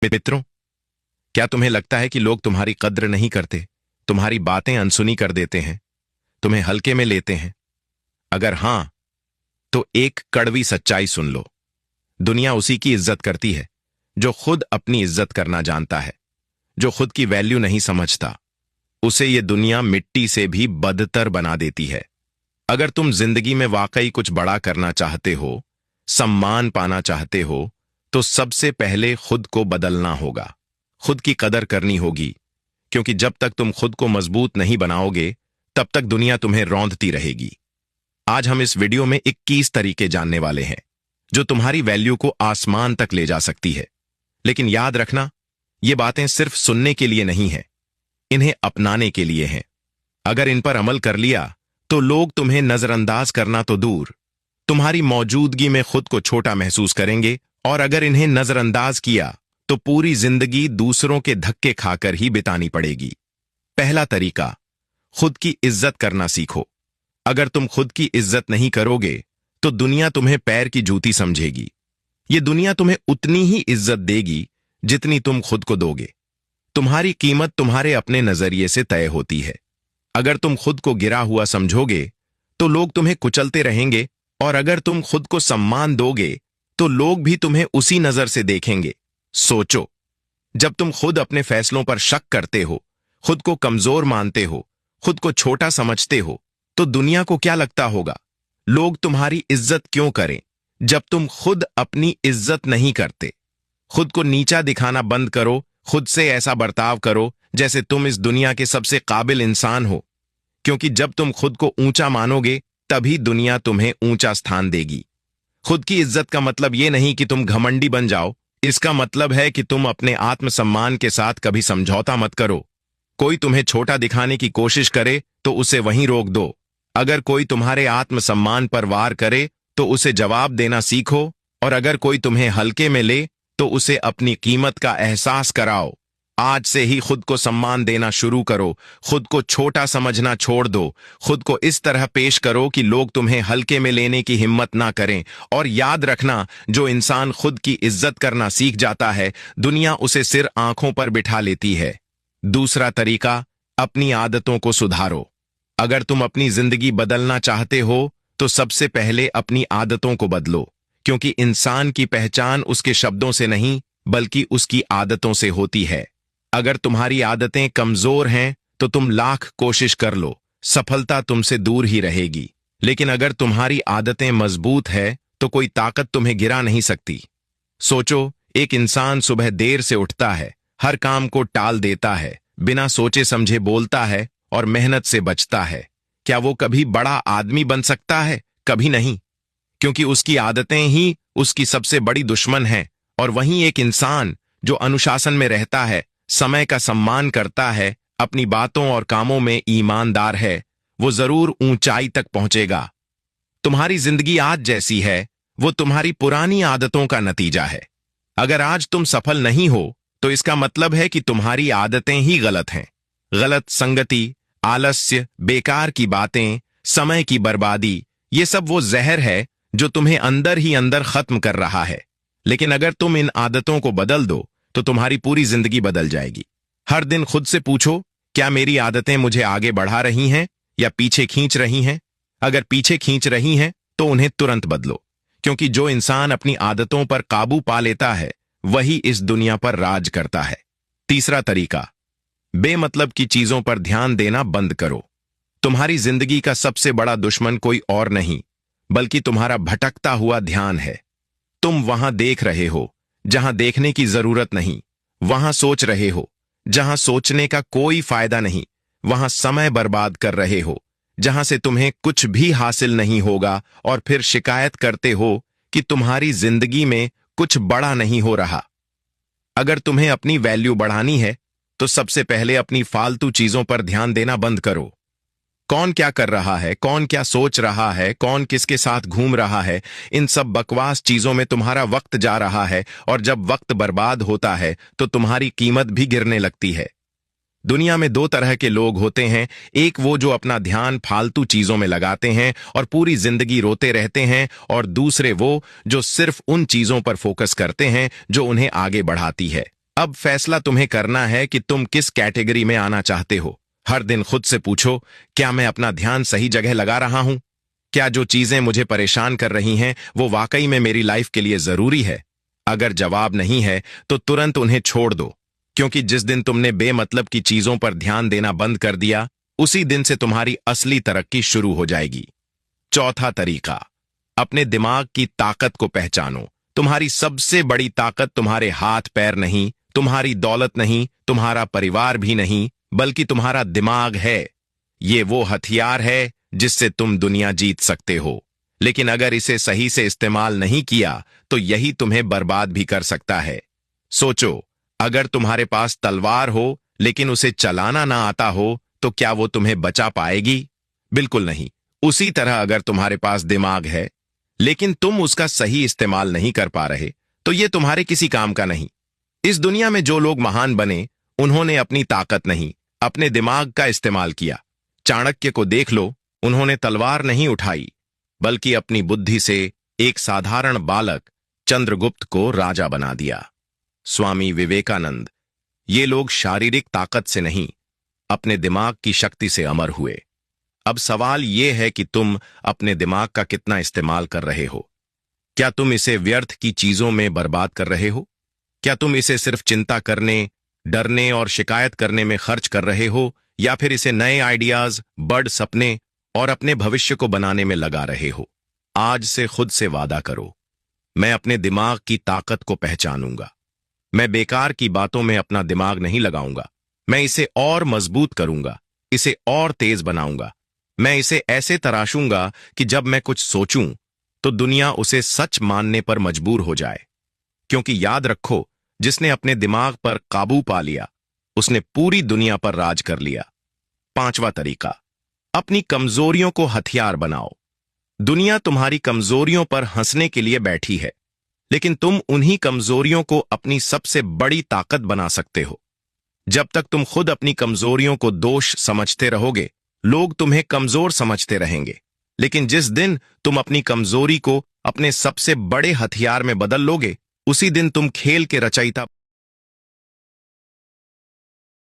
मित्रों, क्या तुम्हें लगता है कि लोग तुम्हारी कद्र नहीं करते, तुम्हारी बातें अनसुनी कर देते हैं, तुम्हें हल्के में लेते हैं? अगर हां, तो एक कड़वी सच्चाई सुन लो। दुनिया उसी की इज्जत करती है जो खुद अपनी इज्जत करना जानता है। जो खुद की वैल्यू नहीं समझता, उसे ये दुनिया मिट्टी से भी बदतर बना देती है। अगर तुम जिंदगी में वाकई कुछ बड़ा करना चाहते हो, सम्मान पाना चाहते हो, तो सबसे पहले खुद को बदलना होगा। खुद की कदर करनी होगी, क्योंकि जब तक तुम खुद को मजबूत नहीं बनाओगे, तब तक दुनिया तुम्हें रौंदती रहेगी। आज हम इस वीडियो में 21 तरीके जानने वाले हैं जो तुम्हारी वैल्यू को आसमान तक ले जा सकती है। लेकिन याद रखना, ये बातें सिर्फ सुनने के लिए नहीं हैं, इन्हें अपनाने के लिए हैं। अगर इन पर अमल कर लिया तो लोग तुम्हें नजरअंदाज करना तो दूर, तुम्हारी मौजूदगी में खुद को छोटा महसूस करेंगे। और अगर इन्हें नजरअंदाज किया तो पूरी जिंदगी दूसरों के धक्के खाकर ही बितानी पड़ेगी। पहला तरीका, खुद की इज्जत करना सीखो। अगर तुम खुद की इज्जत नहीं करोगे तो दुनिया तुम्हें पैर की जूती समझेगी। ये दुनिया तुम्हें उतनी ही इज्जत देगी जितनी तुम खुद को दोगे। तुम्हारी कीमत तुम्हारे अपने नजरिए से तय होती है। अगर तुम खुद को गिरा हुआ समझोगे तो लोग तुम्हें कुचलते रहेंगे, और अगर तुम खुद को सम्मान दोगे तो लोग भी तुम्हें उसी नजर से देखेंगे। सोचो, जब तुम खुद अपने फैसलों पर शक करते हो, खुद को कमजोर मानते हो, खुद को छोटा समझते हो, तो दुनिया को क्या लगता होगा? लोग तुम्हारी इज्जत क्यों करें जब तुम खुद अपनी इज्जत नहीं करते? खुद को नीचा दिखाना बंद करो। खुद से ऐसा बर्ताव करो जैसे तुम इस दुनिया के सबसे काबिल इंसान हो, क्योंकि जब तुम खुद को ऊंचा मानोगे तभी दुनिया तुम्हें ऊंचा स्थान देगी। खुद की इज्जत का मतलब यह नहीं कि तुम घमंडी बन जाओ, इसका मतलब है कि तुम अपने आत्मसम्मान के साथ कभी समझौता मत करो। कोई तुम्हें छोटा दिखाने की कोशिश करे तो उसे वहीं रोक दो। अगर कोई तुम्हारे आत्मसम्मान पर वार करे तो उसे जवाब देना सीखो, और अगर कोई तुम्हें हल्के में ले तो उसे अपनी कीमत का एहसास कराओ। आज से ही खुद को सम्मान देना शुरू करो। खुद को छोटा समझना छोड़ दो। खुद को इस तरह पेश करो कि लोग तुम्हें हल्के में लेने की हिम्मत ना करें। और याद रखना, जो इंसान खुद की इज्जत करना सीख जाता है, दुनिया उसे सिर आंखों पर बिठा लेती है। दूसरा तरीका, अपनी आदतों को सुधारो। अगर तुम अपनी जिंदगी बदलना चाहते हो तो सबसे पहले अपनी आदतों को बदलो, क्योंकि इंसान की पहचान उसके शब्दों से नहीं बल्कि उसकी आदतों से होती है। अगर तुम्हारी आदतें कमजोर हैं तो तुम लाख कोशिश कर लो, सफलता तुमसे दूर ही रहेगी। लेकिन अगर तुम्हारी आदतें मजबूत है तो कोई ताकत तुम्हें गिरा नहीं सकती। सोचो, एक इंसान सुबह देर से उठता है, हर काम को टाल देता है, बिना सोचे समझे बोलता है और मेहनत से बचता है। क्या वो कभी बड़ा आदमी बन सकता है? कभी नहीं, क्योंकि उसकी आदतें ही उसकी सबसे बड़ी दुश्मन हैं। और वहीं एक इंसान जो अनुशासन में रहता है, समय का सम्मान करता है, अपनी बातों और कामों में ईमानदार है, वो जरूर ऊंचाई तक पहुंचेगा। तुम्हारी जिंदगी आज जैसी है वो तुम्हारी पुरानी आदतों का नतीजा है। अगर आज तुम सफल नहीं हो तो इसका मतलब है कि तुम्हारी आदतें ही गलत हैं। गलत संगति, आलस्य, बेकार की बातें, समय की बर्बादी, ये सब वो जहर है जो तुम्हें अंदर ही अंदर खत्म कर रहा है। लेकिन अगर तुम इन आदतों को बदल दो तो तुम्हारी पूरी जिंदगी बदल जाएगी। हर दिन खुद से पूछो, क्या मेरी आदतें मुझे आगे बढ़ा रही हैं या पीछे खींच रही हैं? अगर पीछे खींच रही हैं तो उन्हें तुरंत बदलो, क्योंकि जो इंसान अपनी आदतों पर काबू पा लेता है वही इस दुनिया पर राज करता है। तीसरा तरीका, बेमतलब की चीजों पर ध्यान देना बंद करो। तुम्हारी जिंदगी का सबसे बड़ा दुश्मन कोई और नहीं बल्कि तुम्हारा भटकता हुआ ध्यान है। तुम वहां देख रहे हो जहां देखने की जरूरत नहीं, वहां सोच रहे हो जहां सोचने का कोई फायदा नहीं, वहां समय बर्बाद कर रहे हो जहां से तुम्हें कुछ भी हासिल नहीं होगा, और फिर शिकायत करते हो कि तुम्हारी जिंदगी में कुछ बड़ा नहीं हो रहा। अगर तुम्हें अपनी वैल्यू बढ़ानी है तो सबसे पहले अपनी फालतू चीजों पर ध्यान देना बंद करो। कौन क्या कर रहा है, कौन क्या सोच रहा है, कौन किसके साथ घूम रहा है, इन सब बकवास चीजों में तुम्हारा वक्त जा रहा है। और जब वक्त बर्बाद होता है तो तुम्हारी कीमत भी गिरने लगती है। दुनिया में दो तरह के लोग होते हैं, एक वो जो अपना ध्यान फालतू चीजों में लगाते हैं और पूरी जिंदगी रोते रहते हैं, और दूसरे वो जो सिर्फ उन चीजों पर फोकस करते हैं जो उन्हें आगे बढ़ाती है। अब फैसला तुम्हें करना है कि तुम किस कैटेगरी में आना चाहते हो। हर दिन खुद से पूछो, क्या मैं अपना ध्यान सही जगह लगा रहा हूं? क्या जो चीजें मुझे परेशान कर रही हैं वो वाकई में मेरी लाइफ के लिए जरूरी है? अगर जवाब नहीं है तो तुरंत उन्हें छोड़ दो, क्योंकि जिस दिन तुमने बेमतलब की चीजों पर ध्यान देना बंद कर दिया, उसी दिन से तुम्हारी असली तरक्की शुरू हो जाएगी। चौथा तरीका, अपने दिमाग की ताकत को पहचानो। तुम्हारी सबसे बड़ी ताकत तुम्हारे हाथ पैर नहीं, तुम्हारी दौलत नहीं, तुम्हारा परिवार भी नहीं, बल्कि तुम्हारा दिमाग है। ये वो हथियार है जिससे तुम दुनिया जीत सकते हो। लेकिन अगर इसे सही से इस्तेमाल नहीं किया तो यही तुम्हें बर्बाद भी कर सकता है। सोचो, अगर तुम्हारे पास तलवार हो लेकिन उसे चलाना ना आता हो तो क्या वो तुम्हें बचा पाएगी? बिल्कुल नहीं। उसी तरह अगर तुम्हारे पास दिमाग है लेकिन तुम उसका सही इस्तेमाल नहीं कर पा रहे तो ये तुम्हारे किसी काम का नहीं। इस दुनिया में जो लोग महान बने, उन्होंने अपनी ताकत नहीं, अपने दिमाग का इस्तेमाल किया। चाणक्य को देख लो, उन्होंने तलवार नहीं उठाई, बल्कि अपनी बुद्धि से एक साधारण बालक चंद्रगुप्त को राजा बना दिया। स्वामी विवेकानंद, ये लोग शारीरिक ताकत से नहीं, अपने दिमाग की शक्ति से अमर हुए। अब सवाल यह है कि तुम अपने दिमाग का कितना इस्तेमाल कर रहे हो? क्या तुम इसे व्यर्थ की चीजों में बर्बाद कर रहे हो? क्या तुम इसे सिर्फ चिंता करने, डरने और शिकायत करने में खर्च कर रहे हो, या फिर इसे नए आइडियाज, बड़ सपने और अपने भविष्य को बनाने में लगा रहे हो? आज से खुद से वादा करो, मैं अपने दिमाग की ताकत को पहचानूंगा। मैं बेकार की बातों में अपना दिमाग नहीं लगाऊंगा। मैं इसे और मजबूत करूंगा, इसे और तेज बनाऊंगा। मैं इसे ऐसे तराशूंगा कि जब मैं कुछ सोचूं तो दुनिया उसे सच मानने पर मजबूर हो जाए। क्योंकि याद रखो, जिसने अपने दिमाग पर काबू पा लिया, उसने पूरी दुनिया पर राज कर लिया। पांचवा तरीका, अपनी कमजोरियों को हथियार बनाओ। दुनिया तुम्हारी कमजोरियों पर हंसने के लिए बैठी है, लेकिन तुम उन्हीं कमजोरियों को अपनी सबसे बड़ी ताकत बना सकते हो। जब तक तुम खुद अपनी कमजोरियों को दोष समझते रहोगे, लोग तुम्हें कमजोर समझते रहेंगे। लेकिन जिस दिन तुम अपनी कमजोरी को अपने सबसे बड़े हथियार में बदल लोगे, उसी दिन तुम खेल के रचयिता